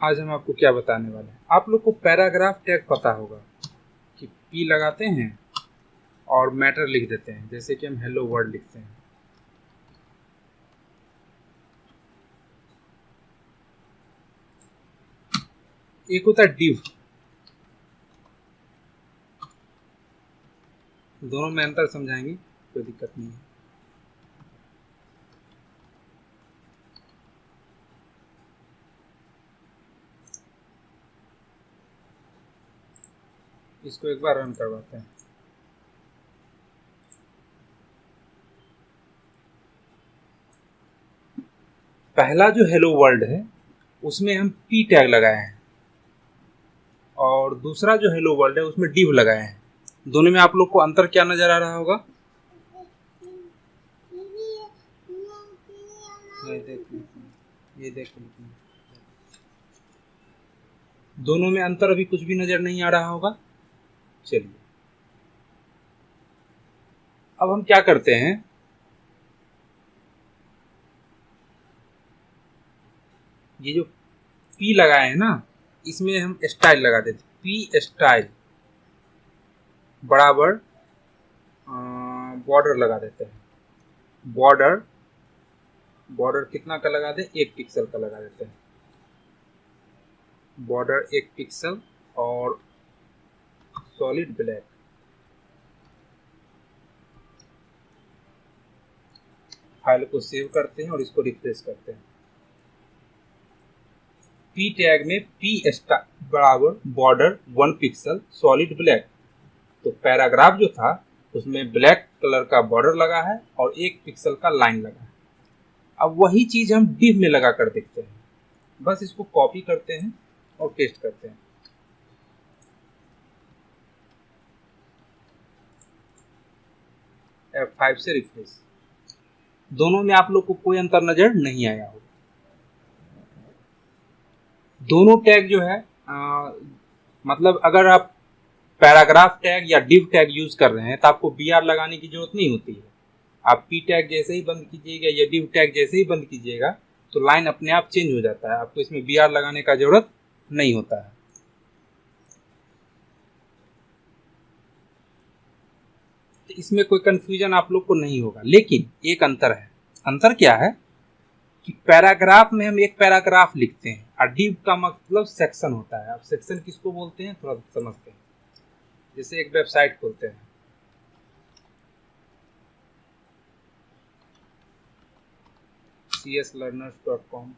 आज हम आपको क्या बताने वाले हैं। आप लोग को पैराग्राफ टैग पता होगा कि पी लगाते हैं और मैटर लिख देते हैं, जैसे कि हम हेलो वर्ल्ड लिखते हैं। एक होता है डिव, दोनों में अंतर समझाएंगे, कोई दिक्कत नहीं है। इसको एक बार रन करवाते हैं। पहला जो हेलो वर्ल्ड है उसमें हम पी टैग लगाए हैं और दूसरा जो हेलो वर्ल्ड है उसमें डिव लगाए हैं। दोनों में आप लोग को अंतर क्या नजर आ रहा होगा? ये देख दोनों में अंतर अभी कुछ भी नजर नहीं आ रहा होगा। चलिए अब हम क्या करते हैं, ये जो पी लगाए हैं ना इसमें हम स्टाइल लगा देते हैं। पी स्टाइल बराबर बॉर्डर लगा देते हैं। बॉर्डर बॉर्डर कितना का लगा दें? 1 पिक्सल का लगा देते हैं। बॉर्डर 1 पिक्सल और सॉलिड ब्लैक। फाइल को सेव करते हैं और इसको रिफ्रेश करते हैं। पी टैग में पी स्टाइल बराबर बॉर्डर 1 पिक्सल सॉलिड ब्लैक। तो पैराग्राफ जो था उसमें ब्लैक कलर का बॉर्डर लगा है और 1 पिक्सल का लाइन लगा है। अब वही चीज हम डिव में लगा कर देखते हैं। बस इसको कॉपी करते हैं और पेस्ट करते हैं। F5 से रिफ्रेश। दोनों में आप लोग को कोई अंतर नजर नहीं आया होगा। दोनों टैग जो है मतलब अगर आप पैराग्राफ टैग या डिव टैग यूज कर रहे हैं तो आपको br लगाने की जरूरत नहीं होती है। आप पी टैग जैसे ही बंद कीजिएगा या डिव टैग जैसे ही बंद कीजिएगा तो लाइन अपने आप चेंज हो जाता है। आपको इसमें br लगाने का जरूरत नहीं होता है। तो इसमें कोई कंफ्यूजन आप लोग को नहीं होगा। लेकिन एक अंतर है। अंतर क्या है कि पैराग्राफ में हम एक पैराग्राफ लिखते हैं और डिव का मतलब सेक्शन होता है। अब सेक्शन किसको बोलते हैं थोड़ा समझते हैं। जैसे एक वेबसाइट खोलते हैं, cslearners.com।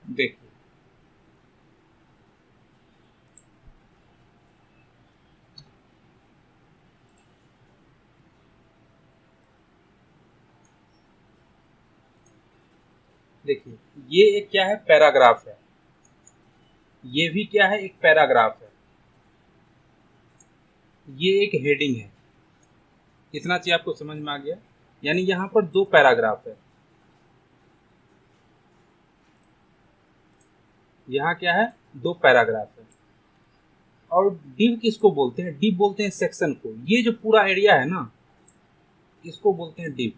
देखिए देखिए ये एक क्या है? पैराग्राफ है। ये भी क्या है? एक पैराग्राफ है। ये एक हेडिंग है। इतना चीज आपको समझ में आ गया? यानी यहाँ पर 2 पैराग्राफ है। यहाँ क्या है? 2 पैराग्राफ है। और डिव किसको बोलते हैं? डिव बोलते हैं सेक्शन को। ये जो पूरा एरिया है ना इसको बोलते हैं डिव।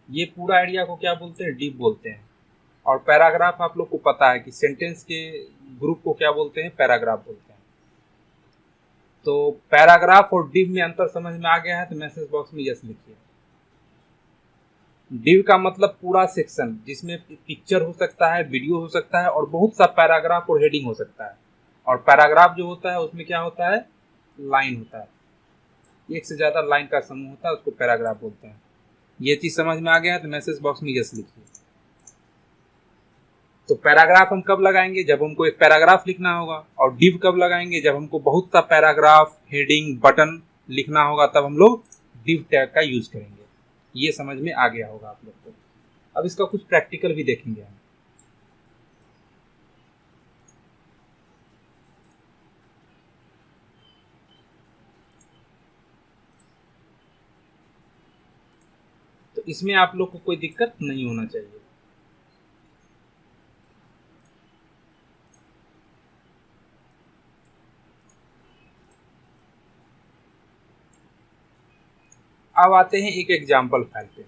ये पूरा एरिया को क्या बोलते हैं? डिव बोलते हैं। और पैराग्राफ आप लोग को पता है कि सेंटेंस के ग्रुप को क्या बोलते हैं? पैराग्राफ बोलते हैं। तो पैराग्राफ और डिव में अंतर समझ में आ गया है तो मैसेज बॉक्स में यस लिखिए। डिव का मतलब पूरा सेक्शन जिसमें पिक्चर हो सकता है, वीडियो हो सकता है और बहुत सा पैराग्राफ और हेडिंग हो सकता है। और पैराग्राफ जो होता है उसमें क्या होता है? लाइन होता है। एक से ज्यादा लाइन का समूह होता है, उसको पैराग्राफ बोलते हैं। ये चीज समझ में आ गया है तो मैसेज बॉक्स में यस लिखिए। तो पैराग्राफ हम कब लगाएंगे? जब हमको एक पैराग्राफ लिखना होगा। और डिव कब लगाएंगे? जब हमको बहुत सा पैराग्राफ, हेडिंग, बटन लिखना होगा, तब हम लोग डिव टैग का यूज करेंगे। ये समझ में आ गया होगा आप लोग को। अब इसका कुछ प्रैक्टिकल भी देखेंगे हम। इसमें आप लोग को कोई दिक्कत नहीं होना चाहिए। अब आते हैं एक एग्जाम्पल फाइल पे।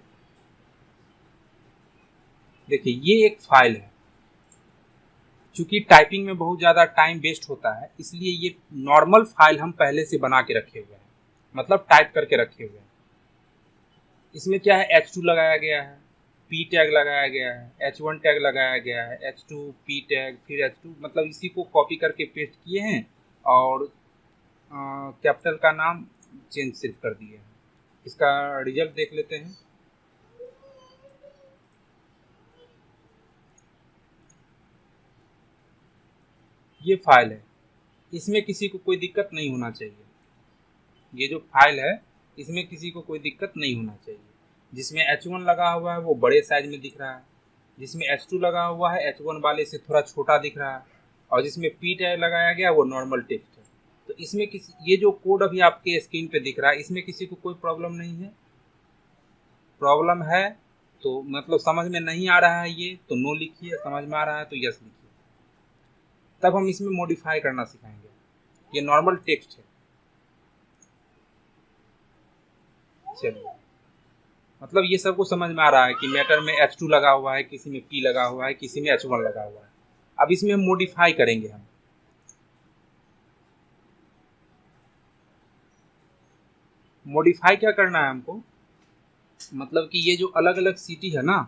देखिए ये एक फाइल है, चूंकि टाइपिंग में बहुत ज़्यादा टाइम वेस्ट होता है इसलिए ये नॉर्मल फाइल हम पहले से बना के रखे हुए हैं, मतलब टाइप करके रखे हुए हैं। इसमें क्या है, H2 लगाया गया है, P टैग लगाया गया है, H1 टैग लगाया गया है, H2 P टैग फिर H2, मतलब इसी को कॉपी करके पेस्ट किए हैं और कैपिटल का नाम चेंज सिर्फ कर दिए हैं। इसका रिजल्ट देख लेते हैं। ये फाइल है, इसमें किसी को कोई दिक्कत नहीं होना चाहिए। ये जो फाइल है इसमें किसी को कोई दिक्कत नहीं होना चाहिए। जिसमें H1 लगा हुआ है वो बड़े साइज में दिख रहा है, जिसमें H2 लगा हुआ है H1 वाले से थोड़ा छोटा दिख रहा है, और जिसमें P टैग लगाया गया वो नॉर्मल टेक्स्ट है। तो इसमें किसी, ये जो कोड अभी आपके स्क्रीन पे दिख रहा है इसमें किसी को कोई प्रॉब्लम नहीं है। प्रॉब्लम है तो मतलब समझ में नहीं आ रहा है ये तो नो लिखिए, समझ में आ रहा है तो यस लिखिए। तब हम इसमें मॉडिफाई करना सिखाएंगे। ये नॉर्मल टेक्स्ट है। चलिए, मतलब ये सबको समझ में आ रहा है कि मैटर में H2 लगा हुआ है, किसी में P लगा हुआ है, किसी में H1 लगा हुआ है। अब इसमें हम मॉडिफाई करेंगे। हम मॉडिफाई क्या करना है हमको, मतलब कि ये जो अलग अलग सिटी है ना,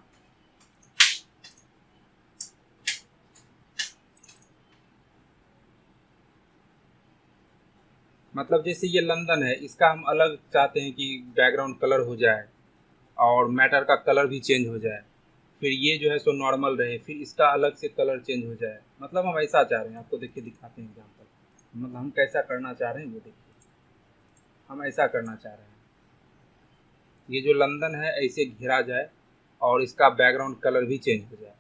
मतलब जैसे ये लंदन है, इसका हम अलग चाहते हैं कि बैकग्राउंड कलर हो जाए और मैटर का कलर भी चेंज हो जाए। फिर ये जो है सो नॉर्मल रहे, फिर इसका अलग से कलर चेंज हो जाए। मतलब हम ऐसा चाह रहे हैं, आपको देखिए दिखाते हैं एग्जाम्पल। मतलब हम कैसा करना चाह रहे हैं वो देखिए। हम ऐसा करना चाह रहे हैं, ये जो लंदन है ऐसे घेरा जाए और इसका बैकग्राउंड कलर भी चेंज हो जाए।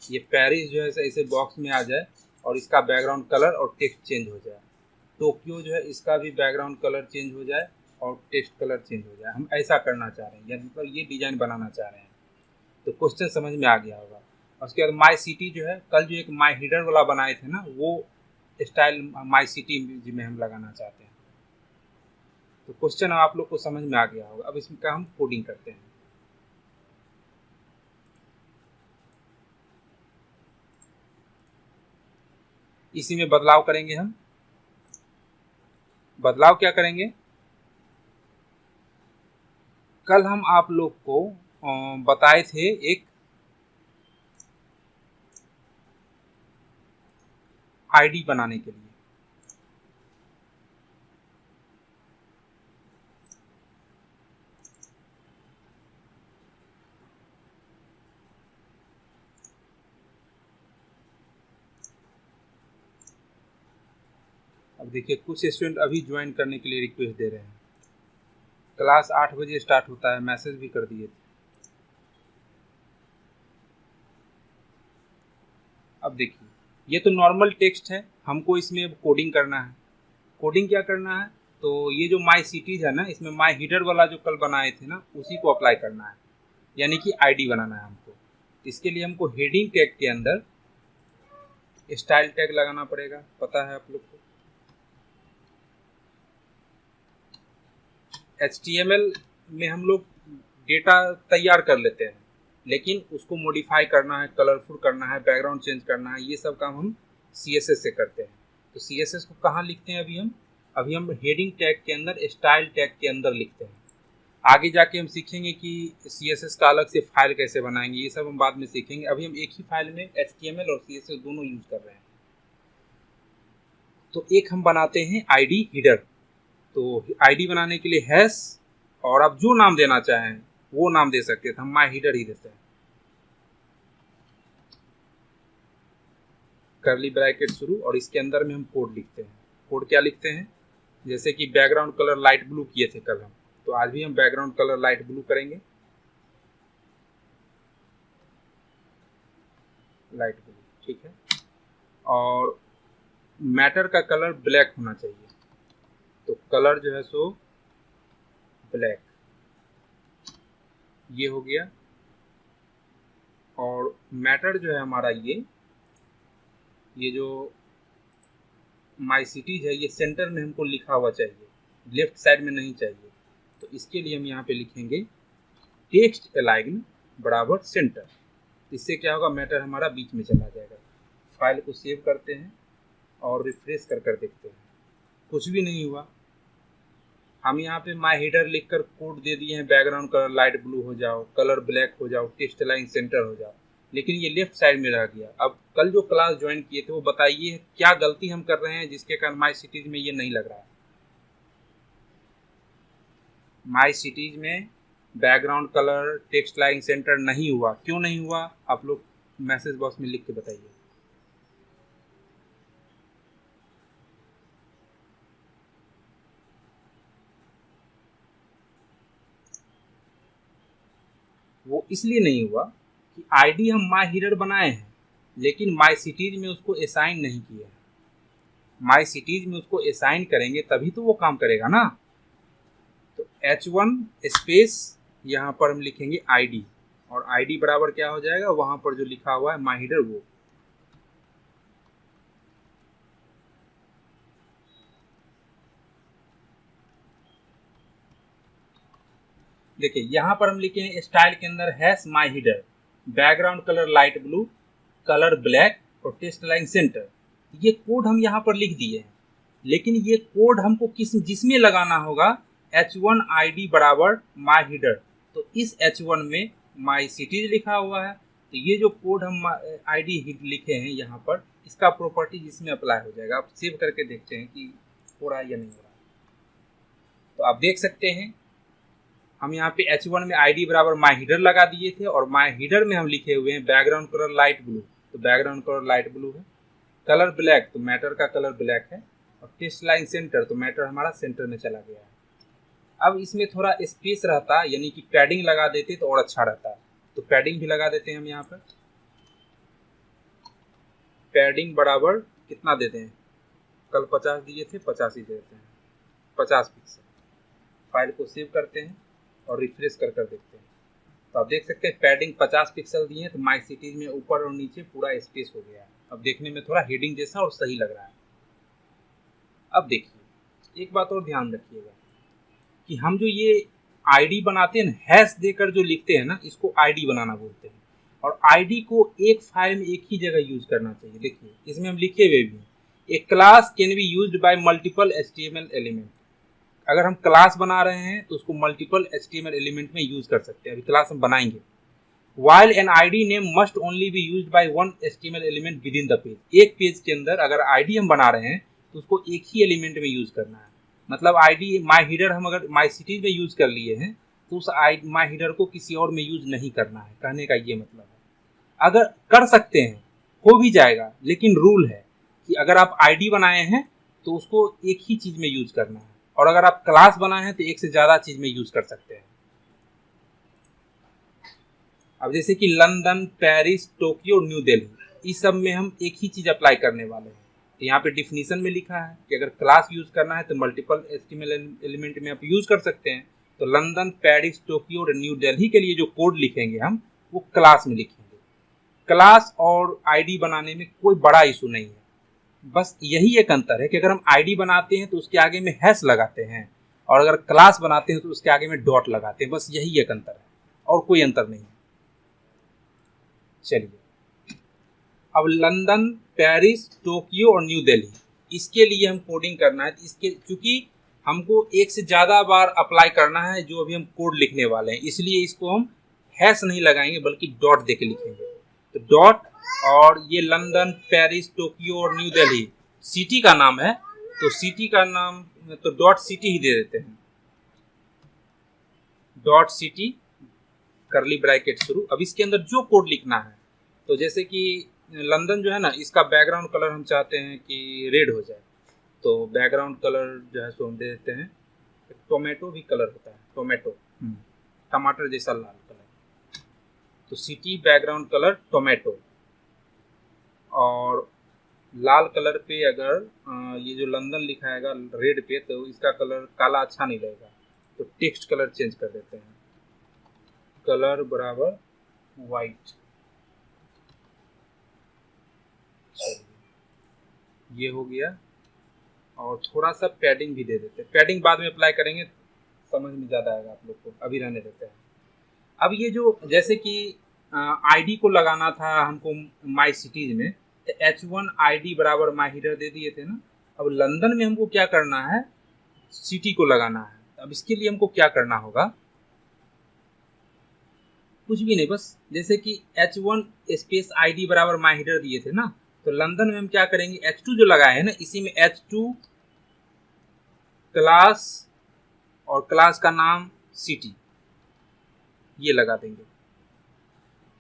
ये पेरिस जो है ऐसे बॉक्स में आ जाए और इसका बैकग्राउंड कलर और टेक्स्ट चेंज हो जाए। टोक्यो जो है इसका भी बैकग्राउंड कलर चेंज हो जाए और टेक्स्ट कलर चेंज हो जाए। हम ऐसा करना चाह रहे हैं, यानी मतलब ये डिज़ाइन बनाना चाह रहे हैं। तो क्वेश्चन समझ में आ गया होगा। और उसके बाद माई सिटी जो है, कल जो एक माई हीडर वाला बनाए थे ना, वो स्टाइल माई सिटी में हम लगाना चाहते हैं। तो क्वेश्चन आप लोग को समझ में आ गया होगा। अब इसमें का हम कोडिंग करते हैं। इसी में बदलाव करेंगे हम। बदलाव क्या करेंगे, कल हम आप लोग को बताए थे एक आईडी बनाने के लिए। अब देखिए कुछ स्टूडेंट अभी ज्वाइन करने के लिए रिक्वेस्ट दे रहे हैं। क्लास 8 बजे स्टार्ट होता है, मैसेज भी कर दिए थे। अब देखिए ये तो नॉर्मल टेक्स्ट है, हमको इसमें अब कोडिंग करना है। कोडिंग क्या करना है, तो ये जो माई सिटीज है ना, इसमें माई हीडर वाला जो कल बनाए थे ना उसी को अप्लाई करना है, यानी कि आईडी बनाना है हमको। इसके लिए हमको हेडिंग टैग के अंदर स्टाइल टैग लगाना पड़ेगा, पता है आप लोग को। HTML में हम लोग डेटा तैयार कर लेते हैं, लेकिन उसको मॉडिफाई करना है, कलरफुल करना है, बैकग्राउंड चेंज करना है, ये सब काम हम CSS से करते हैं। तो CSS को कहाँ लिखते हैं अभी हम हेडिंग टैग के अंदर, स्टाइल टैग के अंदर लिखते हैं। आगे जाके हम सीखेंगे कि CSS का अलग से फाइल कैसे बनाएंगे, ये सब हम बाद में सीखेंगे। अभी हम एक ही फाइल में HTML और CSS दोनों यूज कर रहे हैं। तो एक हम बनाते हैं आईडी हीडर। तो आईडी बनाने के लिए हैश, और आप जो नाम देना चाहें वो नाम दे सकते हैं, तो हम माई हीडर ही देते हैं। करली ब्रैकेट शुरू, और इसके अंदर में हम कोड लिखते हैं। कोड क्या लिखते हैं, जैसे कि बैकग्राउंड कलर लाइट ब्लू किए थे कल हम, तो आज भी हम बैकग्राउंड कलर लाइट ब्लू करेंगे। लाइट ब्लू, ठीक है। और मैटर का कलर ब्लैक होना चाहिए, तो कलर जो है सो ब्लैक। ये हो गया। और मैटर जो है हमारा ये जो माई सिटीज है, ये सेंटर में हमको लिखा हुआ चाहिए, लेफ्ट साइड में नहीं चाहिए। तो इसके लिए हम यहाँ पे लिखेंगे टेक्स्ट अलाइन बराबर सेंटर। इससे क्या होगा, मैटर हमारा बीच में चला जाएगा। फाइल को सेव करते हैं और रिफ्रेश कर देखते हैं, कुछ भी नहीं हुआ। हम यहाँ पे माई हेडर लिखकर कोड दे दिए हैं, बैकग्राउंड कलर लाइट ब्लू हो जाओ, कलर ब्लैक हो जाओ, टेक्स्ट लाइन सेंटर हो जाओ, लेकिन ये लेफ्ट साइड में रह गया। अब कल जो क्लास ज्वाइन किए थे वो बताइए क्या गलती हम कर रहे हैं जिसके कारण माई सिटीज में ये नहीं लग रहा है। माई सिटीज में background colour text line centre नहीं हुआ, क्यों नहीं हुआ आप लोग मैसेज बॉक्स में लिख के बताइए। वो इसलिए नहीं हुआ कि आईडी हम माई हीडर बनाए हैं लेकिन माई सिटीज में उसको असाइन नहीं किया है। माई सिटीज में उसको असाइन करेंगे तभी तो वो काम करेगा ना। तो H1 स्पेस यहाँ पर हम लिखेंगे आईडी, और आईडी बराबर क्या हो जाएगा, वहां पर जो लिखा हुआ है माई हीडर वो। देखिए यहाँ पर हम लिखेंगे स्टाइल के अंदर hash my header, background colour light blue, colour black और टेक्स्ट लाइन सेंटर। ये कोड हम यहाँ पर लिख दिए हैं, लेकिन ये कोड हमको जिसमें लगाना होगा H1 ID बराबर माई हीडर। तो इस H1 में माई सिटीज लिखा हुआ है, तो ये जो कोड हम ID लिखे हैं यहाँ पर, इसका प्रॉपर्टी जिसमें अप्लाई हो जाएगा। आप सेव करके देखते हैं कि हो रहा है या नहीं हो रहा है। तो आप देख सकते हैं हम यहाँ पे H1 में ID बराबर माई हीडर लगा दिए थे, और माई हीडर में हम लिखे हुए हैं बैकग्राउंड कलर लाइट ब्लू, तो बैकग्राउंड कलर लाइट ब्लू है। कलर ब्लैक, तो मैटर का कलर ब्लैक है। और टेक्स्ट लाइन सेंटर, तो मैटर हमारा सेंटर में चला गया है। अब इसमें थोड़ा स्पेस रहता, यानी कि पैडिंग लगा देते तो और अच्छा रहता। तो पैडिंग भी लगा देते हैं हम यहाँ पर। पैडिंग बराबर कितना देते हैं, कल 50 दिए थे, 50 ही देते हैं, 50 पिक्सल। फाइल को सेव करते हैं और रिफ्रेश कर देखते हैं। तो आप देख सकते हैं पैडिंग 50 पिक्सल दिए हैं, तो माई सिटीज में ऊपर और नीचे पूरा स्पेस हो गया है। अब देखने में थोड़ा हेडिंग जैसा और सही लग रहा है। अब देखिए एक बात और ध्यान रखिएगा कि हम जो ये आईडी बनाते हैं ना, हैश देकर जो लिखते हैं ना, इसको आईडी बनाना बोलते हैं। और आईडी को एक फाइल में एक ही जगह यूज करना चाहिए। देखिए इसमें हम लिखे हुए भी हैं, a class can be used by multiple HTML element. अगर हम क्लास बना रहे हैं तो उसको मल्टीपल HTML एलिमेंट में यूज कर सकते हैं। अभी क्लास हम बनाएंगे। While an ID name must only be used by one HTML element within the page। एक पेज के अंदर अगर आईडी हम बना रहे हैं तो उसको एक ही एलिमेंट में यूज करना है। मतलब आईडी माई हीडर हम अगर माई सिटीज में यूज कर लिए हैं तो उस माई हीडर को किसी और में यूज नहीं करना है, कहने का ये मतलब है। अगर कर सकते हैं हो भी जाएगा, लेकिन रूल है कि अगर आप आईडी बनाए हैं तो उसको एक ही चीज में यूज करना है, और अगर आप क्लास बनाए हैं तो एक से ज्यादा चीज में यूज कर सकते हैं। अब जैसे कि London, Paris, Tokyo, new Delhi, इस सब में हम एक ही चीज अप्लाई करने वाले हैं। तो यहाँ पे डिफिनीशन में लिखा है कि अगर क्लास यूज करना है तो मल्टीपल HTML एलिमेंट में आप यूज कर सकते हैं। तो लंदन, पेरिस, टोक्यो और न्यू दिल्ली के लिए जो कोड लिखेंगे हम, वो क्लास में लिखेंगे। क्लास और आईडी बनाने में कोई बड़ा इशू नहीं है, बस यही एक अंतर है कि अगर हम आईडी बनाते हैं तो उसके आगे में हैश लगाते हैं, और अगर क्लास बनाते हैं तो उसके आगे में डॉट लगाते हैं। बस यही एक अंतर है, और कोई अंतर नहीं है। चलिए अब लंदन, पेरिस, टोक्यो और न्यू दिल्ली, इसके लिए हम कोडिंग करना है। इसके चूंकि हमको एक से ज़्यादा बार अप्लाई करना है जो अभी हम कोड लिखने वाले हैं, इसलिए इसको हम हैश नहीं लगाएंगे बल्कि डॉट देके लिखेंगे। तो डॉट, और ये लंदन, पेरिस, टोक्यो और न्यू दिल्ली सिटी का नाम है, तो सिटी का नाम तो डॉट सिटी ही दे देते हैं। डॉट सिटी करली ब्रैकेट शुरू। अब इसके अंदर जो कोड लिखना है, तो जैसे कि लंदन जो है ना, इसका बैकग्राउंड कलर हम चाहते हैं कि रेड हो जाए, तो बैकग्राउंड कलर जो है सो हम दे देते हैं, टोमेटो भी कलर होता है, टोमेटो, टमाटर जैसा लाल कलर। तो सिटी बैकग्राउंड कलर टोमेटो, और लाल कलर पे अगर ये जो लंदन लिखा है रेड पे, तो इसका कलर काला अच्छा नहीं लगेगा, तो टेक्स्ट कलर चेंज कर देते हैं, कलर बराबर वाइट, ये हो गया। और थोड़ा सा पैडिंग भी दे देते हैं, पैडिंग बाद में अप्लाई करेंगे, समझ में ज़्यादा आएगा आप लोग को, अभी रहने देते हैं। अब ये जो जैसे कि आईडी को लगाना था हमको माई सिटीज में, तो H1 आईडी बराबर माई हीटर दे दिए थे ना। अब लंदन में हमको क्या करना है, सिटी को लगाना है। अब इसके लिए हमको क्या करना होगा, कुछ भी नहीं, बस जैसे कि H1 स्पेस आईडी बराबर माई हीटर दिए थे ना, तो लंदन में हम क्या करेंगे, H2 जो लगाए हैं ना, इसी में H2 क्लास और क्लास का नाम सिटी, ये लगा देंगे।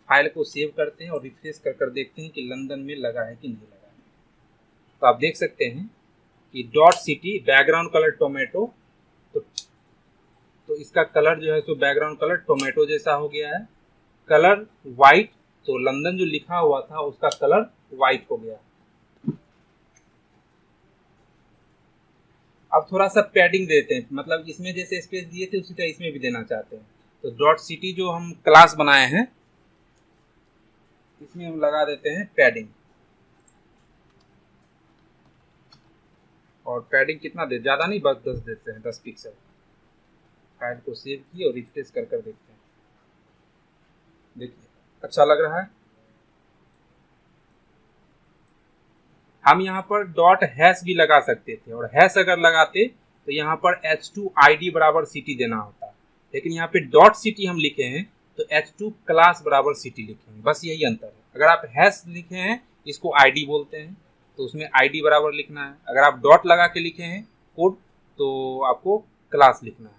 फाइल को सेव करते हैं और रिफ्रेश कर कर देखते हैं कि लंदन में लगा है कि नहीं लगा है। तो आप देख सकते हैं कि dot city background colour tomato, तो इसका कलर जो है सो बैकग्राउंड कलर टोमेटो जैसा हो गया है। कलर वाइट, तो लंदन जो लिखा हुआ था उसका कलर वाइट हो गया। अब थोड़ा सा पैडिंग देते हैं, मतलब इसमें जैसे स्पेस दिए थे उसी तरह इसमें भी देना चाहते हैं। तो डॉट सिटी जो हम क्लास बनाए हैं इसमें हम लगा देते हैं पैडिंग। और पैडिंग कितना दे, ज़्यादा नहीं, बस 10 देते हैं, 10 पिक्सल। फाइल को सेव किए और रिफ्रेश कर कर देखते हैं, देखिए अच्छा लग रहा है। हम यहाँ पर डॉट हैश भी लगा सकते थे, और हैश अगर लगाते तो यहाँ पर H2 आईडी बराबर सिटी देना होता, लेकिन यहाँ पे डॉट सिटी हम लिखे हैं तो H2 क्लास बराबर सिटी लिखेंगे, बस यही अंतर है। अगर आप हैश लिखे हैं इसको आईडी बोलते हैं, तो उसमें आईडी बराबर लिखना है। अगर आप डॉट लगा के लिखे हैं कोड तो आपको क्लास लिखना है।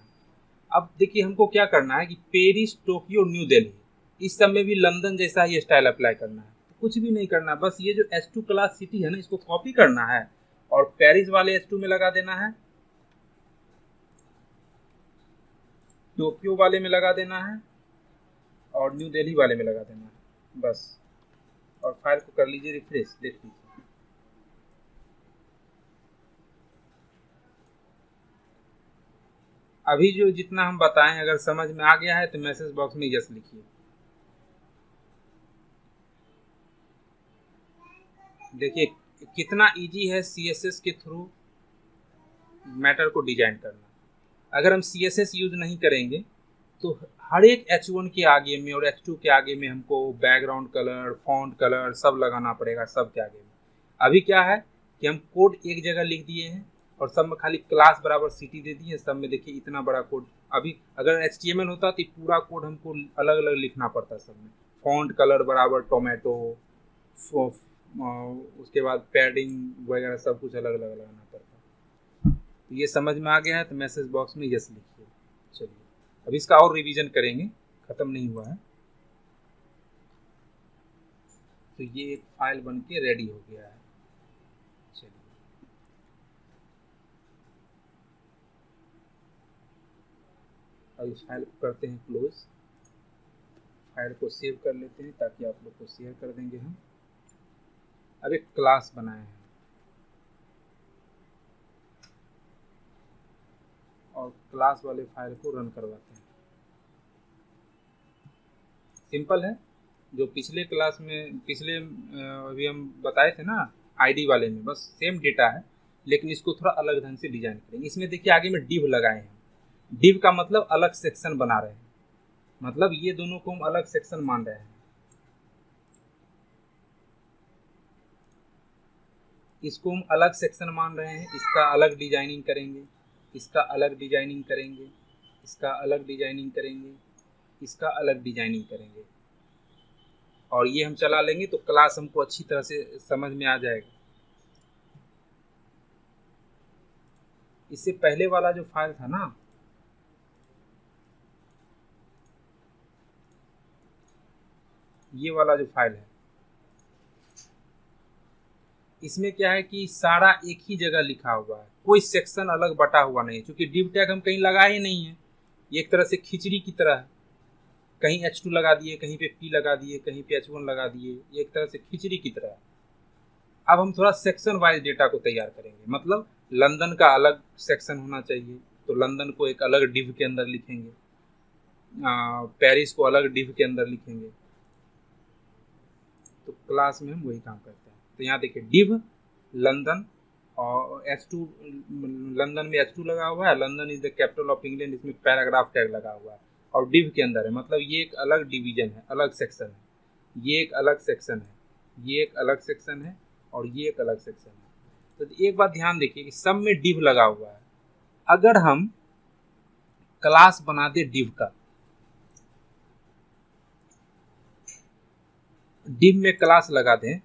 अब देखिए हमको क्या करना है कि पेरिस, टोक्यो, न्यू दिल्ली, इस सब में भी लंदन जैसा ही स्टाइल अप्लाई करना है। तो कुछ भी नहीं करना, बस ये जो H2 क्लास सिटी है ना, इसको कॉपी करना है और पेरिस वाले H2 में लगा देना है, टोक्यो वाले में लगा देना है और न्यू दिल्ली वाले में लगा देना है, बस। और फाइल को कर लीजिए रिफ्रेश, देख लीजिए। अभी जो जितना हम बताएं अगर समझ में आ गया है तो मैसेज बॉक्स में यस लिखिए। देखिए कितना इजी है CSS के थ्रू मैटर को डिजाइन करना। अगर हम CSS यूज नहीं करेंगे तो हर एक H1 के आगे में और H2 के आगे में हमको बैकग्राउंड कलर, फॉन्ट कलर सब लगाना पड़ेगा, सब के आगे में। अभी क्या है कि हम कोड एक जगह लिख दिए हैं और सब में खाली क्लास बराबर सिटी दे दिए, सब में देखिए इतना बड़ा कोड। अभी अगर HTML होता तो पूरा कोड हमको अलग अलग लिखना पड़ता, सब में फॉन्ट कलर बराबर टोमेटो, उसके बाद पैडिंग वगैरह सब कुछ अलग अलग लगाना पड़ता। तो ये समझ में आ गया है तो मैसेज बॉक्स में यस लिखिए। चलिए अब इसका और रिवीजन करेंगे, खत्म नहीं हुआ है। तो ये एक फाइल बन के रेडी हो गया है। चलिए अब इस फाइल को करते हैं क्लोज, फाइल को सेव कर लेते हैं ताकि आप लोग को शेयर कर देंगे हम। अब एक क्लास बनाए हैं और क्लास वाले फाइल को रन करवाते हैं। सिंपल है, जो पिछले क्लास में अभी हम बताए थे ना आईडी वाले में, बस सेम डेटा है लेकिन इसको थोड़ा अलग ढंग से डिजाइन करेंगे। इसमें देखिए आगे में डिव लगाए हैं, डिव का मतलब अलग सेक्शन बना रहे हैं, मतलब ये दोनों को हम अलग सेक्शन मान रहे हैं। इसको हम अलग सेक्शन मान रहे हैं, इसका अलग डिजाइनिंग करेंगे, इसका अलग डिजाइनिंग करेंगे, इसका अलग डिजाइनिंग करेंगे, इसका अलग डिजाइनिंग करेंगे, और ये हम चला लेंगे तो क्लास हमको अच्छी तरह से समझ में आ जाएगा। इससे पहले वाला जो फाइल था ना, ये वाला जो फाइल है, इसमें क्या है कि सारा एक ही जगह लिखा हुआ है, कोई सेक्शन अलग बटा हुआ नहीं है, क्योंकि डिव टैग हम कहीं लगा ही नहीं है। ये एक तरह से खिचड़ी की तरह है, कहीं H2 लगा दिए, कहीं पे P लगा दिए, कहीं पे H1 लगा दिए, ये एक तरह से खिचड़ी की तरह है। अब हम थोड़ा सेक्शन वाइज डेटा को तैयार करेंगे, मतलब लंदन का अलग सेक्शन होना चाहिए, तो लंदन को एक अलग डिव के अंदर लिखेंगे। पेरिस को अलग डिव के अंदर लिखेंगे। तो क्लास में हम वही काम करते हैं। तो यहाँ देखिए डिव लंदन और H2, लंदन में H2 लगा हुआ है, London is the capital of England, इसमें पैराग्राफ टैग लगा हुआ है और डिव के अंदर है, मतलब ये एक अलग डिवीजन है, अलग सेक्शन है, ये एक अलग सेक्शन है, ये एक अलग सेक्शन है और ये एक अलग सेक्शन है। तो एक बात ध्यान देखिए कि सब में डिव लगा हुआ है। अगर हम क्लास बना दे डिव का, डिव में क्लास लगा दें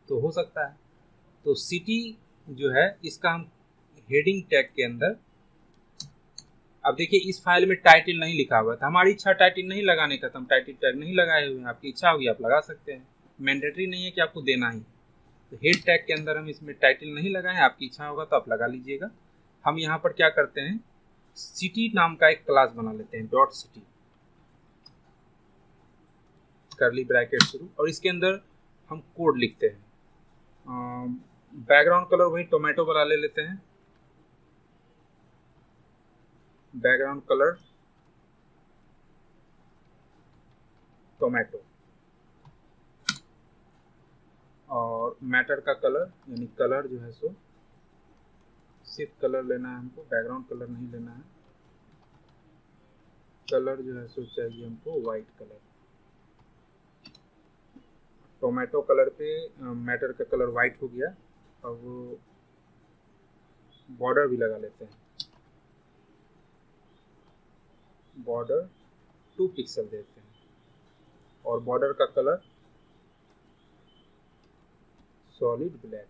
तो हो सकता है। तो सिटी जो है इसका हम हेडिंग टैग के अंदर, अब देखिए इस फाइल में टाइटल नहीं लिखा हुआ था, हमारी इच्छा टाइटल नहीं लगाने का, तो हम टाइटल टैग नहीं लगाए हुए हैं, आपकी इच्छा होगी आप लगा सकते हैं, मैंडेटरी नहीं है कि आपको देना ही। तो हेड टैग के अंदर हम इसमें टाइटल नहीं लगाए, आपकी इच्छा होगा तो आप लगा लीजिएगा। हम यहाँ पर क्या करते हैं, सिटी नाम का एक क्लास बना लेते हैं, डॉट सिटी, करली ब्रैकेट शुरू, और इसके अंदर हम कोड लिखते हैं। बैकग्राउंड कलर वही टोमेटो वाला ले लेते हैं, बैकग्राउंड कलर टोमेटो, और मैटर का कलर यानी कलर जो है सो सिर्फ कलर लेना है हमको, बैकग्राउंड कलर नहीं लेना है, कलर जो है सो चाहिए हमको वाइट कलर। टोमेटो कलर पे मैटर का कलर वाइट हो गया। अब बॉर्डर भी लगा लेते हैं, बॉर्डर 2 पिक्सल देते हैं और बॉर्डर का कलर सॉलिड ब्लैक।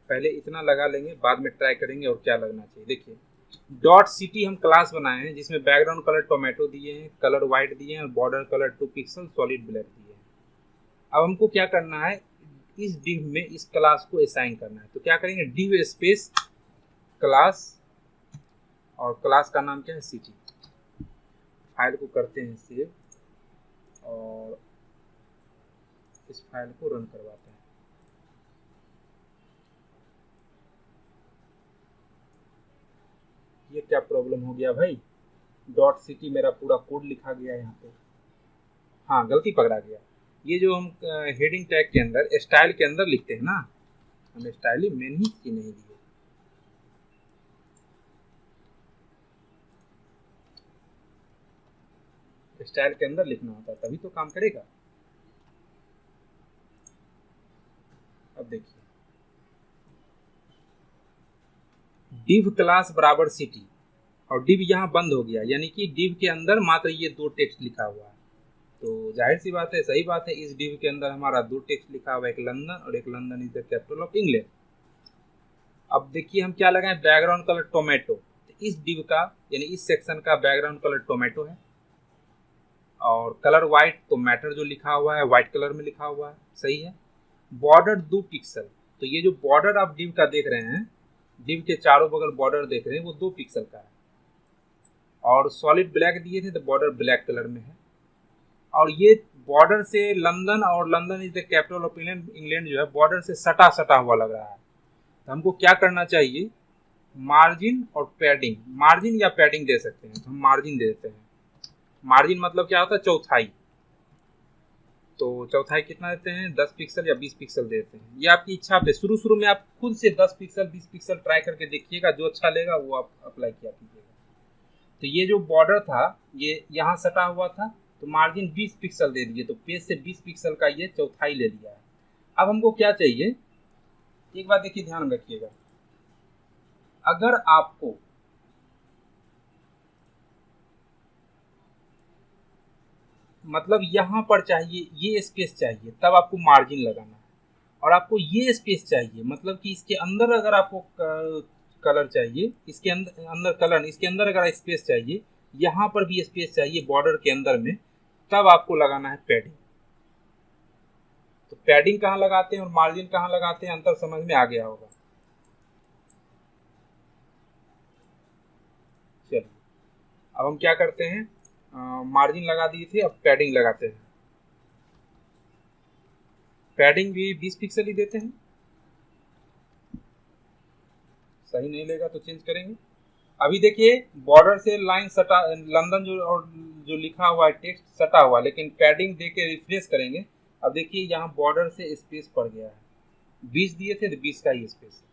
पहले इतना लगा लेंगे, बाद में ट्राई करेंगे और क्या लगना चाहिए। देखिए डॉट सिटी हम क्लास बनाए हैं जिसमें बैकग्राउंड कलर टोमेटो दिए हैं, कलर वाइट दिए हैं और border colour 2 pixel solid black दिए हैं। अब हमको क्या करना है, इस डिव में इस क्लास को असाइन करना है। तो क्या करेंगे, डिव स्पेस क्लास, और क्लास का नाम क्या है, सिटी। फाइल को करते हैं सेव और इस फाइल को रन करवाते हैं। ये क्या प्रॉब्लम हो गया भाई, डॉट सिटी मेरा पूरा कोड लिखा गया यहाँ पे, हाँ गलती पकड़ा गया। ये जो हम हेडिंग टैग के अंदर स्टाइल के अंदर लिखते हैं ना, हम स्टाइल मेन ही की नहीं दिए। स्टाइल के अंदर लिखना होता है तभी तो काम करेगा। अब देखिए डिव क्लास बराबर सिटी, और डिव यहाँ बंद हो गया, यानी कि डिव के अंदर मात्र ये 2 टेक्स्ट लिखा हुआ है। तो जाहिर सी बात है, सही बात है, इस डिव के अंदर हमारा 2 टेक्स्ट लिखा हुआ है, एक लंदन और एक London is the capital of England. अब देखिए हम क्या लगाएं, बैकग्राउंड कलर टोमेटो। तो इस डिव का यानी इस सेक्शन का बैकग्राउंड कलर टोमेटो है और कलर वाइट, तो मैटर जो लिखा हुआ है वाइट कलर में लिखा हुआ है, सही है। बॉर्डर 2 पिक्सल, तो ये जो बॉर्डर आप डिव का देख रहे हैं, डिव के चारों बगल बॉर्डर देख रहे हैं, वो 2 पिक्सल का है। और सॉलिड ब्लैक दिए थे तो बॉर्डर ब्लैक कलर में है। और ये बॉर्डर से लंदन और London is the capital of England जो है बॉर्डर से सटा सटा हुआ लग रहा है। तो हमको क्या करना चाहिए, मार्जिन और पैडिंग, मार्जिन या पैडिंग दे सकते हैं, तो हम मार्जिन दे देते हैं। मार्जिन मतलब क्या होता है, चौथाई। तो चौथाई कितना देते हैं, 10 पिक्सल या 20 पिक्सल देते हैं, ये आपकी इच्छा पे। शुरू शुरू में आप खुद से 10 पिक्सल 20 पिक्सल ट्राई करके देखिएगा, जो अच्छा लेगा वो आप अप्लाई किया कीजिएगा। तो ये जो बॉर्डर था ये यहाँ सटा हुआ था, तो मार्जिन 20 पिक्सल दे दिए, तो पेज से 20 पिक्सल का ये चौथाई ले लिया है। अब हमको क्या चाहिए, एक बात देखिए ध्यान रखिएगा, अगर आपको मतलब यहाँ पर चाहिए ये स्पेस चाहिए, तब आपको मार्जिन लगाना है। और आपको ये स्पेस चाहिए, मतलब कि इसके अंदर अगर आपको कलर चाहिए, इसके अंदर अंदर कलर, इसके अंदर अगर स्पेस चाहिए, यहाँ पर भी स्पेस चाहिए बॉर्डर के अंदर में, तब आपको लगाना है पैडिंग। तो पैडिंग कहाँ लगाते हैं और मार्जिन कहाँ लगाते हैं, अंतर समझ में आ गया होगा। चलिए अब हम क्या करते हैं, मार्जिन लगा दिए थे, अब पैडिंग लगाते हैं। पैडिंग भी 20 पिक्सल ही देते हैं। सही नहीं लेगा तो चेंज करेंगे। अभी देखिए बॉर्डर से लाइन सटा, लंदन जो और जो लिखा हुआ है टेक्स्ट सटा हुआ, लेकिन पैडिंग दे के रिफ्रेश करेंगे। अब देखिए यहाँ बॉर्डर से स्पेस पड़ गया है, 20 दिए थे तो 20 का ही स्पेस है,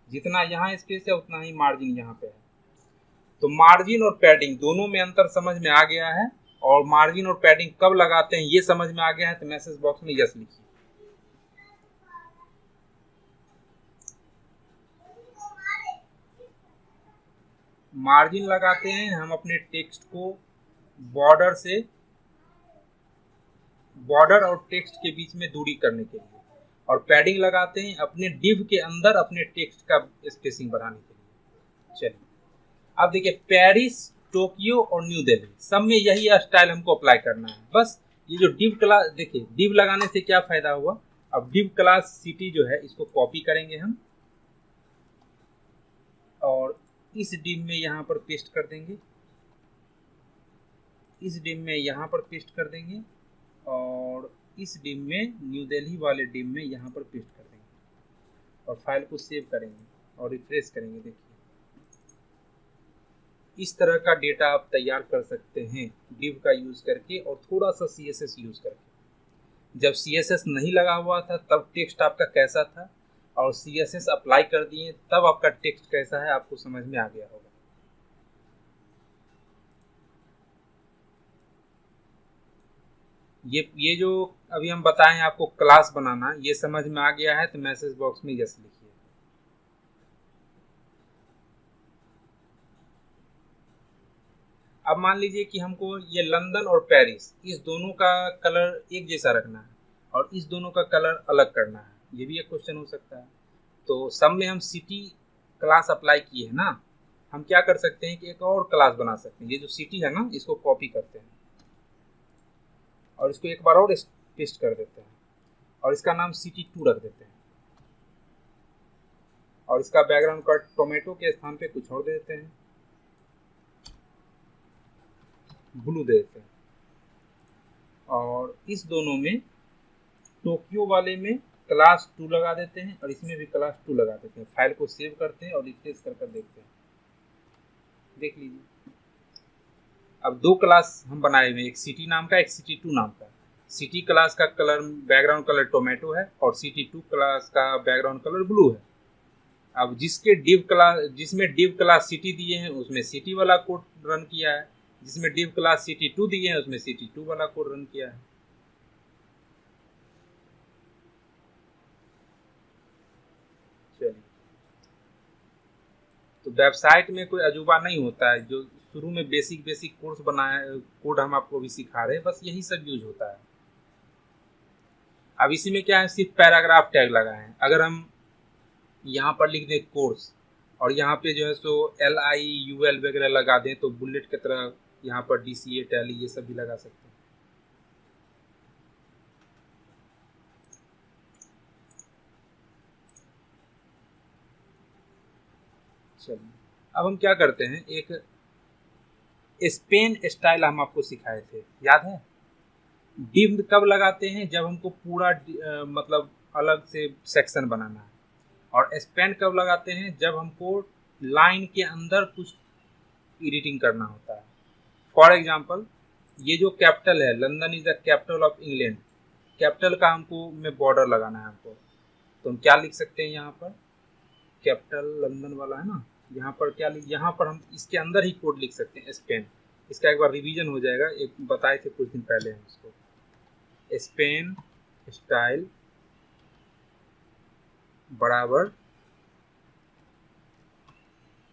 जितना यहाँ स्पेस है उतना ही मार्जिन यहाँ पे है। तो मार्जिन और पैडिंग दोनों में अंतर समझ में आ गया है, और मार्जिन और पैडिंग कब लगाते हैं ये समझ में आ गया है, तो मैसेज बॉक्स में यस लिखिए। मार्जिन लगाते हैं हम अपने टेक्स्ट को बॉर्डर से, बॉर्डर और टेक्स्ट के बीच में दूरी करने के लिए, और पैडिंग लगाते हैं अपने डिव के अंदर अपने टेक्स्ट का स्पेसिंग बढ़ाने के लिए। चलिए अब देखिए पेरिस, टोक्यो और न्यू दिल्ली सब में यही स्टाइल हमको अप्लाई करना है। बस ये जो डिव क्लास, देखिए डिव लगाने से क्या फायदा हुआ। अब डिव क्लास सिटी जो है इसको कॉपी करेंगे हम, और इस डिव में यहाँ पर पेस्ट कर देंगे, इस डिव में यहाँ पर पेस्ट कर देंगे, और इस डिव में न्यू दिल्ली वाले डिव में यहाँ पर पेस्ट कर देंगे, और फाइल को सेव करेंगे और रिफ्रेश करेंगे। देखिए इस तरह का डेटा आप तैयार कर सकते हैं डिव का यूज करके, और थोड़ा सा CSS यूज करके। जब CSS नहीं लगा हुआ था तब टेक्स्ट आपका कैसा था, और CSS अप्लाई कर दिए तब आपका टेक्स्ट कैसा है, आपको समझ में आ गया होगा। ये जो अभी हम बताएं आपको क्लास बनाना, ये समझ में आ गया है तो मैसेज बॉक्स में यस लिखिए। अब मान लीजिए कि हमको ये लंदन और पेरिस इस दोनों का कलर एक जैसा रखना है, और इस दोनों का कलर अलग करना है, ये भी एक क्वेश्चन हो सकता है। तो सब में हम सिटी क्लास अप्लाई किए हैं ना, हम क्या कर सकते हैं कि एक और क्लास बना सकते हैं। ये जो सिटी है ना इसको कॉपी करते हैं और इसको एक बार और पेस्ट कर देते हैं, और इसका नाम City2 रख देते हैं, और इसका बैकग्राउंड का टोमेटो के स्थान पे कुछ और दे देते हैं, ब्लू दे देते हैं। और इस दोनों में टोक्यो वाले में क्लास 2 लगा देते हैं, और इसमें भी क्लास 2 लगा देते हैं। फाइल को सेव करते हैं और रिफ्रेश कर देखते हैं। देख लीजिए अब दो क्लास हम बनाए हुए, एक सिटी नाम का, एक City2 नाम का। सिटी क्लास का कलर, बैकग्राउंड कलर टोमेटो है, और City2 क्लास का बैकग्राउंड कलर ब्लू है। अब जिसमें डिव क्लास सिटी दिए हैं उसमें सिटी वाला कोड रन किया है, जिसमें डिव क्लास City2 दिए हैं उसमें City2 वाला कोड रन किया है। चलिए तो वेबसाइट में कोई अजूबा नहीं होता है, जो शुरू में बेसिक कोर्स बनाया, कोड हम आपको भी सिखा रहे हैं, बस यही सब यूज होता है। अब इसी में क्या है, सिर्फ पैराग्राफ टैग लगाए हैं। अगर हम यहाँ पर लिख दें कोर्स, और यहाँ पे जो है सो LIUL वगैरह लगा दें, तो बुलेट की तरह यहाँ पर DCA टैली ये सब भी लगा सकते हैं। चलिए अब हम क्या करते हैं, एक स्पेन स्टाइल हम आपको सिखाए थे, याद है। डिव कब लगाते हैं, जब हमको पूरा मतलब अलग से सेक्शन बनाना है। और स्पेन कब लगाते हैं, जब हमको लाइन के अंदर कुछ एडिटिंग करना होता है। फॉर एग्जाम्पल ये जो कैपिटल है, London is the capital of England, capital का हमको में बॉर्डर लगाना है हमको, तो हम क्या लिख सकते हैं, यहाँ पर कैपिटल लंदन वाला है ना, यहाँ पर क्या लिख, यहाँ पर हम इसके अंदर ही कोड लिख सकते हैं स्पेन। इसका एक बार रिवीजन हो जाएगा, एक बताए थे कुछ दिन पहले हम इसको। स्पेन स्टाइल बराबर,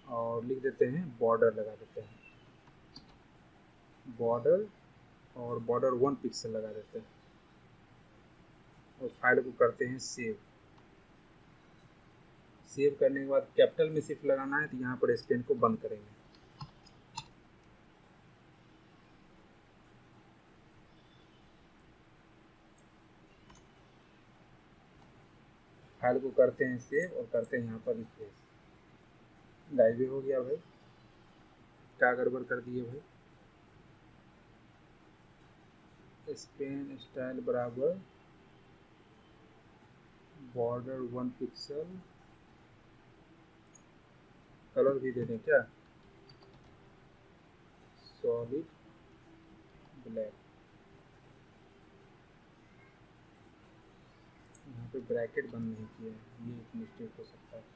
और लिख देते हैं बॉर्डर, लगा देते हैं बॉर्डर, और बॉर्डर 1 पिक्सल लगा देते हैं, और फाइल को करते हैं सेव। सेव करने के बाद कैपिटल में सिर्फ लगाना है, तो यहाँ पर स्पेन को बंद करेंगे। फाइल को करते हैं सेव और करते हैं यहाँ पर रिफ्रेश। लाइव हो गया भाई, क्या गड़बड़ कर दिए भाई। स्पेन स्टाइल बराबर बॉर्डर 1 पिक्सल, कलर भी दे दें क्या, सॉलिड ब्लैक। यहाँ पे ब्रैकेट बंद नहीं किया है, ये एक मिस्टेक हो सकता है।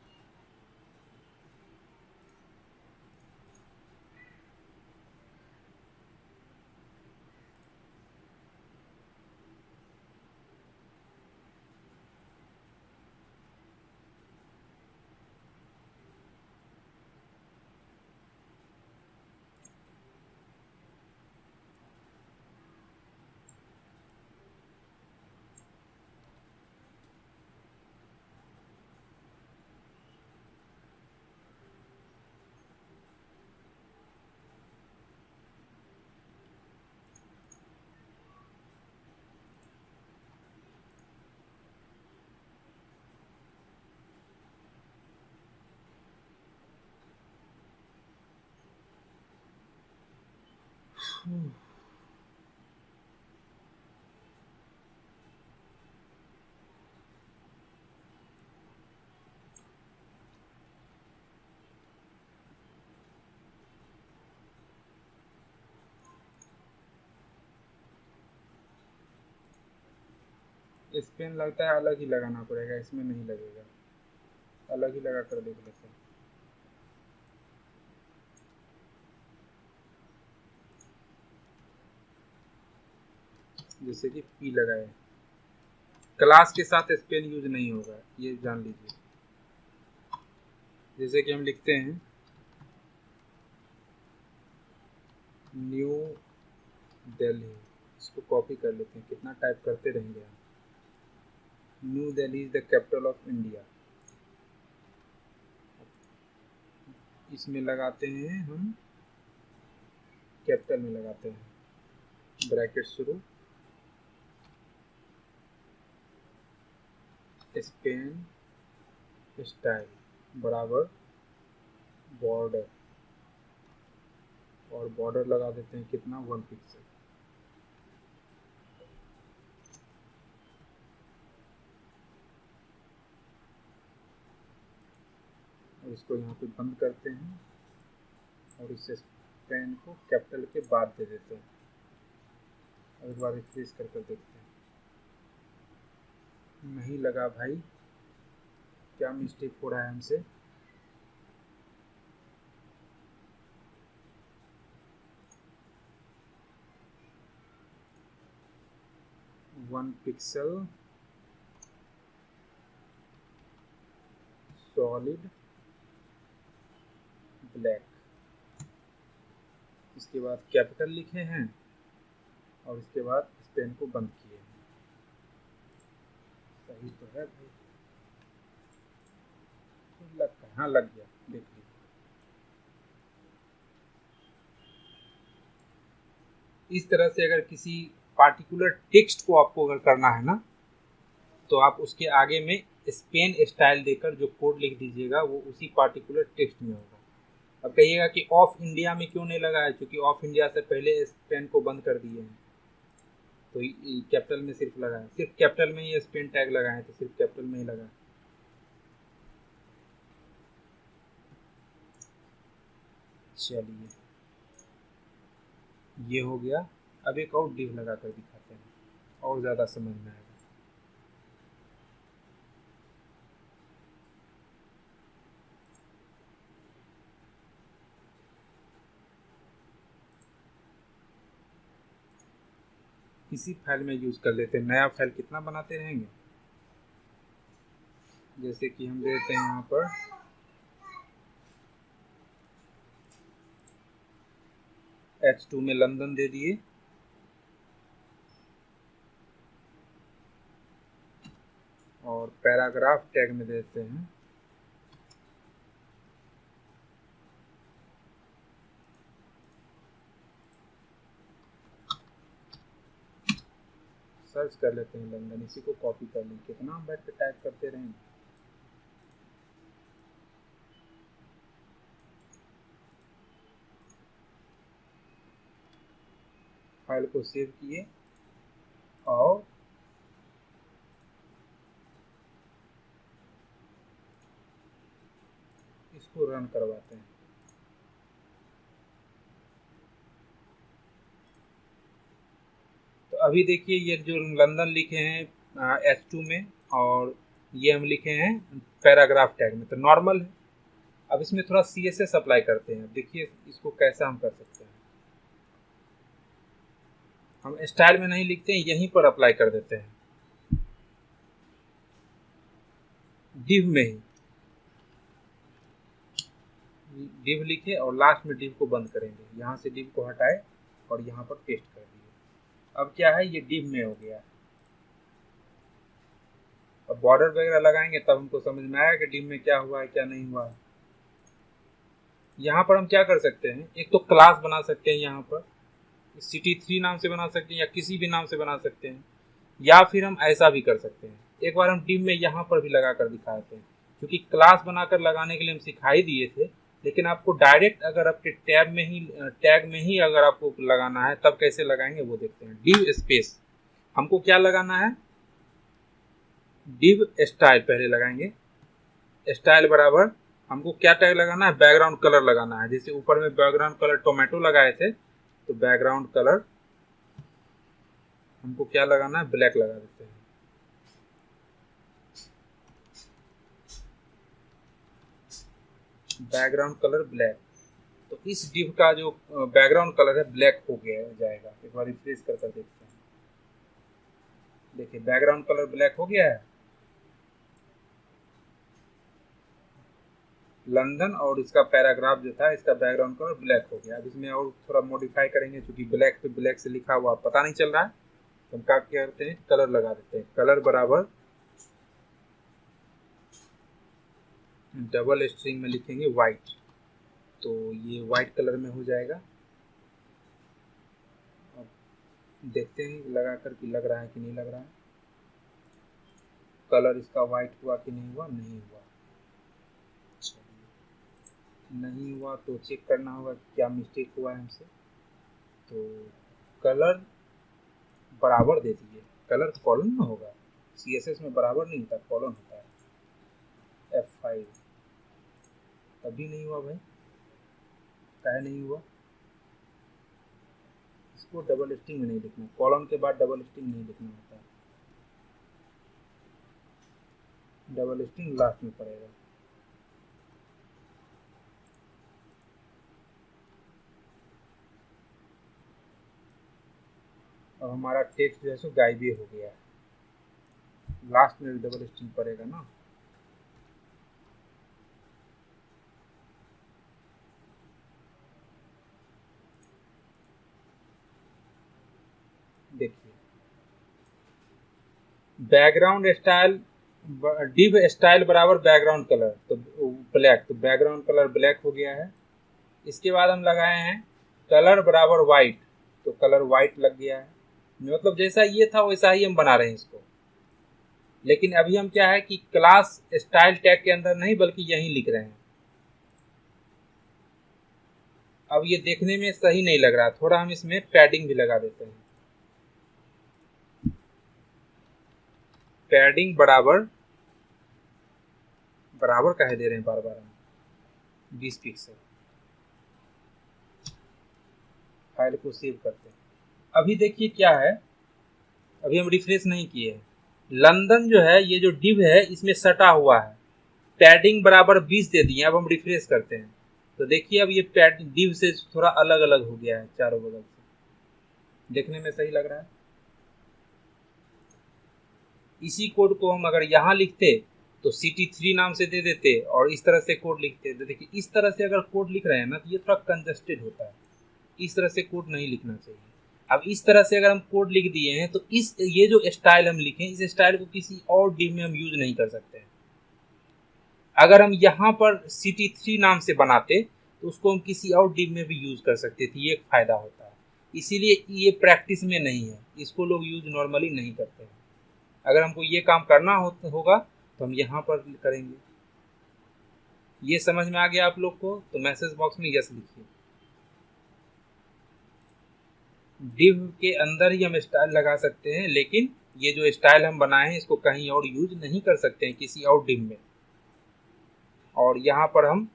इस पेन लगता है अलग ही लगाना पड़ेगा, इसमें नहीं लगेगा, अलग ही लगा कर देख लेते हैं। जैसे कि पी लगाए, क्लास के साथ पेन यूज नहीं होगा, ये जान लीजिए। जैसे कि हम लिखते हैं न्यू दिल्ली, इसको कॉपी कर लेते हैं, कितना टाइप करते रहेंगे हम। New Delhi is the capital of India, इसमें लगाते हैं हम, कैपिटल में लगाते हैं, ब्रैकेट शुरू, स्पेन स्टाइल बराबर बॉर्डर, और बॉर्डर लगा देते हैं कितना, 1 पिक्सल। और इसको यहाँ पे बंद करते हैं और इस पेन को कैपिटल के बाद दे देते हैं। और एक बार रिफ्रेश कर देखते हैं, नहीं लगा भाई, क्या मिस्टेक हो रहा है हमसे। वन पिक्सल सॉलिड ब्लैक, इसके बाद कैपिटल लिखे हैं और इसके बाद इस पेन को बंद किए हैं। सही तो है भाई, लगता है, हाँ लग गया, देख लीजिए। इस तरह से अगर किसी पार्टिकुलर टेक्स्ट को आपको अगर करना है ना, तो आप उसके आगे में स्पेन स्टाइल देकर जो कोड लिख दीजिएगा वो उसी पार्टिकुलर टेक्स्ट में होगा। अब कहिएगा कि ऑफ इंडिया में क्यों नहीं लगा है, क्योंकि ऑफ इंडिया से पहले इस पेन को बंद कर दिए हैं, तो कैपिटल में सिर्फ लगा है, सिर्फ कैपिटल में ही पेन टैग लगा है, तो सिर्फ कैपिटल में ही लगा। चलिए ये हो गया। अब एक और डिव लगा कर दिखाते हैं, और ज़्यादा समझ में आएगा। इसी फाइल में यूज़ कर लेते हैं, नया फाइल कितना बनाते रहेंगे। जैसे कि हम देते हैं यहाँ पर H2 में लंदन दे दिए, और पैराग्राफ टैग में देते हैं सर्च कर लेते हैं लंदन, इसी को कॉपी कर लें, कितना हम बैठ कर टाइप करते रहेंगे। फाइल को सेव किए और इसको रन करवाते हैं। तो अभी देखिए ये जो लंदन लिखे हैं H2 में, और ये हम लिखे हैं पैराग्राफ टैग में, तो नॉर्मल है। अब इसमें थोड़ा CSS अप्लाई करते हैं। देखिए इसको कैसा हम कर सकते हैं। हम स्टाइल में नहीं लिखते हैं, यहीं पर अप्लाई कर देते हैं, डिव में ही डिव लिखे और लास्ट में डिव को बंद करेंगे। यहाँ से डिव को हटाए और यहाँ पर पेस्ट कर दिए। अब क्या है, ये डिव में हो गया। अब बॉर्डर वगैरह लगाएंगे तब हमको समझ में आएगा कि डिव में क्या हुआ है क्या नहीं हुआ है। यहाँ पर हम क्या कर सकते हैं, एक तो क्लास बना सकते हैं, यहाँ पर City3 नाम से बना सकते हैं या किसी भी नाम से बना सकते हैं, या फिर हम ऐसा भी कर सकते हैं। एक बार हम डिव में यहाँ पर भी लगा कर दिखाते हैं, क्योंकि क्लास बनाकर लगाने के लिए हम सिखाई दिए थे, लेकिन आपको डायरेक्ट अगर आपके टैग में ही अगर आपको लगाना है तब कैसे लगाएंगे वो देखते हैं। डिव स्पेस हमको क्या लगाना है, डिव स्टाइल पहले लगाएंगे। स्टाइल बराबर हमको क्या टैग लगाना है, बैकग्राउंड कलर लगाना है। जैसे ऊपर में बैकग्राउंड कलर टोमेटो लगाए थे, तो बैकग्राउंड कलर हमको क्या लगाना है, ब्लैक लगा देते हैं। Background colour black. तो इस डिव का जो बैकग्राउंड कलर है ब्लैक हो गया जाएगा। एक बार रिफ्रेश कर देखते हैं। देखिए बैकग्राउंड कलर ब्लैक हो गया है। लंदन और इसका पैराग्राफ जो था, इसका बैकग्राउंड कलर ब्लैक हो गया। अब इसमें और थोड़ा मॉडिफाई करेंगे, क्योंकि ब्लैक पे ब्लैक से लिखा हुआ पता नहीं चल रहा है, तो हम क्या करते हैं, कलर लगा देते हैं। कलर बराबर डबल स्ट्रिंग में लिखेंगे वाइट, तो ये वाइट कलर में हो जाएगा। अब देखते हैं लगा कर कि लग रहा है कि नहीं लग रहा है। कलर इसका वाइट हुआ कि नहीं हुआ, नहीं हुआ। नहीं हुआ तो चेक करना होगा क्या मिस्टेक हुआ है हमसे। तो कलर बराबर दे दीजिए। कलर कॉलन में होगा, CSS में बराबर नहीं होता, कॉलन होता है। F5 तभी नहीं हुआ भाई, काहे नहीं हुआ। इसको डबल स्ट्रिंग में नहीं लिखना, कॉलन के बाद डबल स्ट्रिंग नहीं लिखना होता है, डबल स्ट्रिंग लास्ट में पड़ेगा। अब हमारा टेक्स्ट जो है सो गायब हो गया है, लास्ट में भी डबल स्ट्रिंग पड़ेगा ना। देखिए बैकग्राउंड स्टाइल, डिव स्टाइल बराबर बैकग्राउंड कलर, तो ब्लैक, तो बैकग्राउंड कलर ब्लैक हो गया है। इसके बाद हम लगाए हैं कलर बराबर वाइट, तो कलर वाइट लग गया है। मतलब जैसा ये था वैसा ही हम बना रहे हैं इसको, लेकिन अभी हम क्या है कि क्लास स्टाइल टैग के अंदर नहीं बल्कि यहीं लिख रहे हैं। अब ये देखने में सही नहीं लग रहा, थोड़ा हम इसमें पैडिंग भी लगा देते हैं। पैडिंग बराबर कह दे रहे हैं बार बार हम, 20 पिक्सल। फाइल को सेव करते हैं। अभी देखिए क्या है, अभी हम रिफ्रेश नहीं किए हैं। लंदन जो है, ये जो डिव है इसमें सटा हुआ है, पैडिंग बराबर 20 दे दिए। अब हम रिफ्रेश करते हैं तो देखिए अब ये पैडिंग डिव से थोड़ा अलग अलग हो गया है, चारों बगल से देखने में सही लग रहा है। इसी कोड को हम अगर यहाँ लिखते तो City3 नाम से दे देते और इस तरह से कोड लिखते। तो देखिए इस तरह से अगर कोड लिख रहे हैं ना तो ये थोड़ा कंजस्टेड होता है, इस तरह से कोड नहीं लिखना चाहिए। अब इस तरह से अगर हम कोड लिख दिए हैं तो ये जो स्टाइल हम लिखें, इस स्टाइल को किसी और डिव में हम यूज नहीं कर सकते हैं। अगर हम यहाँ पर City3 नाम से बनाते तो उसको हम किसी और डिव में भी यूज कर सकते थे, ये एक फायदा होता है। इसीलिए ये प्रैक्टिस में नहीं है, इसको लोग यूज नॉर्मली नहीं करते हैं। अगर हमको ये काम करना होगा तो हम यहाँ पर करेंगे। ये समझ में आ गया आप लोग को, तो मैसेज बॉक्स में यस लिखिए। डिव के अंदर ही हम स्टाइल लगा सकते हैं, लेकिन ये जो स्टाइल हम बनाए हैं इसको कहीं और यूज नहीं कर सकते हैं, किसी और डिव में। और यहाँ पर हम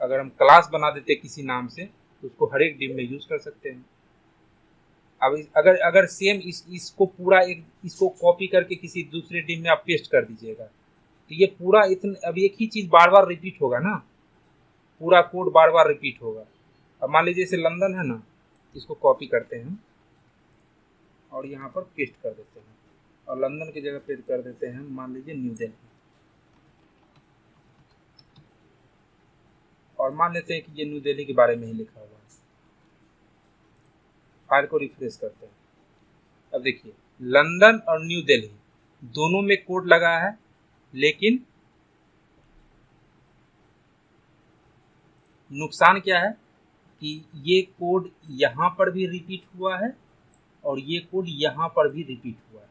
अगर हम क्लास बना देते किसी नाम से तो उसको हर एक div में यूज कर सकते हैं। अब अगर अगर सेम इसको पूरा इसको कॉपी करके किसी दूसरे div में आप पेस्ट कर दीजिएगा तो ये पूरा अब एक ही चीज बार बार रिपीट होगा ना, पूरा कोड बार बार रिपीट होगा। अब मान लीजिए जैसे लंदन है ना, इसको कॉपी करते हैं और यहाँ पर पेस्ट कर देते हैं और लंदन की जगह पे कर देते हैं मान लीजिए न्यू दिल्ली, और मान लेते हैं कि ये न्यू दिल्ली के बारे में ही लिखा हुआ है। फाइल को रिफ्रेश करते हैं। अब देखिए लंदन और न्यू दिल्ली दोनों में कोड लगा है, लेकिन नुकसान क्या है कि ये कोड यहाँ पर भी रिपीट हुआ है और ये कोड यहाँ पर भी रिपीट हुआ है।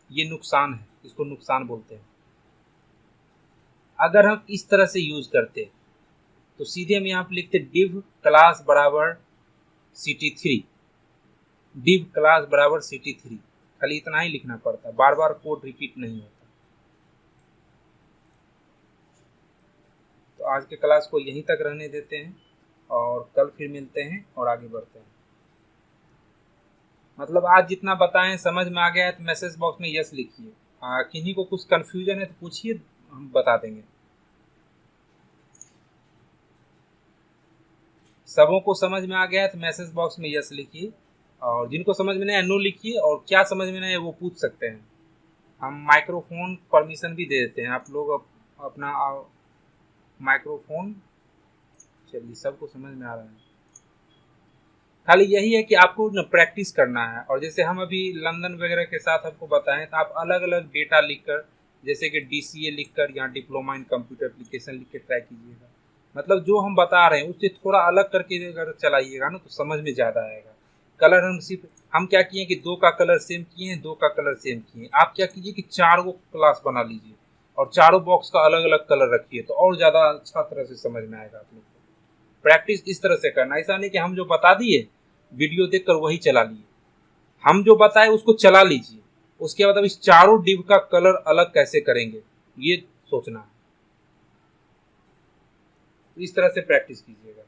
ये नुकसान है, इसको नुकसान बोलते हैं। अगर हम इस तरह से यूज करते तो सीधे हम यहाँ पे लिखते div क्लास बराबर ct3, div क्लास बराबर ct3, खाली इतना ही लिखना पड़ता, बार बार कोड रिपीट नहीं होता। तो आज के क्लास को यहीं तक रहने देते हैं और कल फिर मिलते हैं और आगे बढ़ते हैं। मतलब आज जितना बताएं समझ में आ गया है तो मैसेज बॉक्स में यस लिखिए। किन्हीं को कुछ कंफ्यूजन है तो पूछिए, हम बता देंगे। सबों को समझ में आ गया है तो मैसेज बॉक्स में यस लिखिए, और जिनको समझ में नहीं है नो लिखिए, और क्या समझ में नहीं है वो पूछ सकते हैं। हम माइक्रोफोन परमिशन भी दे देते हैं, आप लोग अपना माइक्रोफोन, चलिए सबको समझ में आ रहा है। खाली यही है कि आपको न प्रैक्टिस करना है, और जैसे हम अभी लंदन वगैरह के साथ आपको बताएं तो आप अलग अलग डेटा लिखकर, जैसे कि DCA लिखकर या डिप्लोमा इन कंप्यूटर एप्लीकेशन लिख के ट्राई कीजिएगा। मतलब जो हम बता रहे हैं उससे थोड़ा अलग करके अगर चलाइएगा ना तो समझ में ज़्यादा आएगा। कलर हम क्या किए कि 2 का कलर सेम किए हैं, 2 का कलर सेम किए। आप क्या कीजिए कि 4 को क्लास बना लीजिए और चारों बॉक्स का अलग अलग कलर रखिए, तो और ज़्यादा अच्छा तरह से समझ में आएगा आप लोग को। प्रैक्टिस इस तरह से करना, ऐसा नहीं कि हम जो बता दिए वीडियो देखकर वही चला लिए। हम जो बताए उसको चला लीजिए, उसके बाद अब इस चारों div का कलर अलग कैसे करेंगे ये सोचना है। इस तरह से प्रैक्टिस कीजिएगा।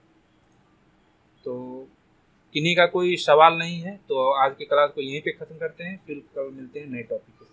तो किन्हीं का कोई सवाल नहीं है तो आज के क्लास को यहीं पे खत्म करते हैं, फिर कल मिलते हैं नए टॉपिक के साथ।